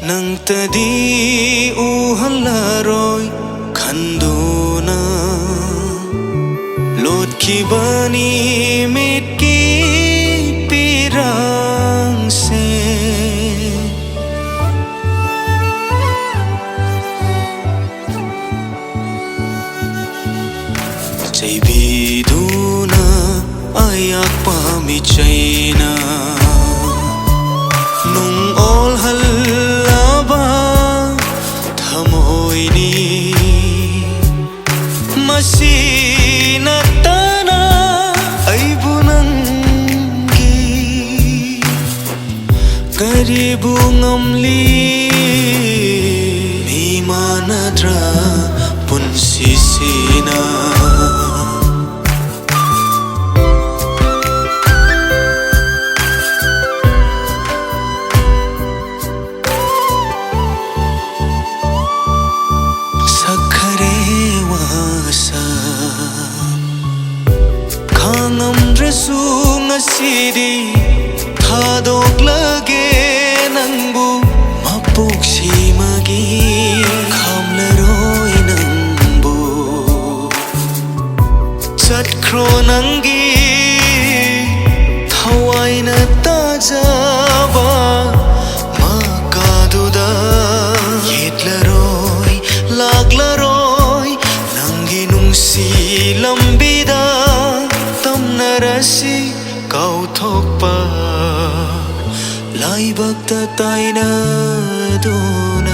Nangtadi uhalaroi khanduna lot kibani mitki pirang se Jaibiduna ayak pami chaina nung ol halaba thamoini masina tana aibunangi karibu ngamli mi manadra punsisina Ngasidi thadok lage nangbu mapuk simagi khamlaroi nangbu chatkro nangi thawai na tajaba makaduda yetlaroi laglaroi nangi nungsi lambida tamnarasi kau thokpa laibak ta taina dona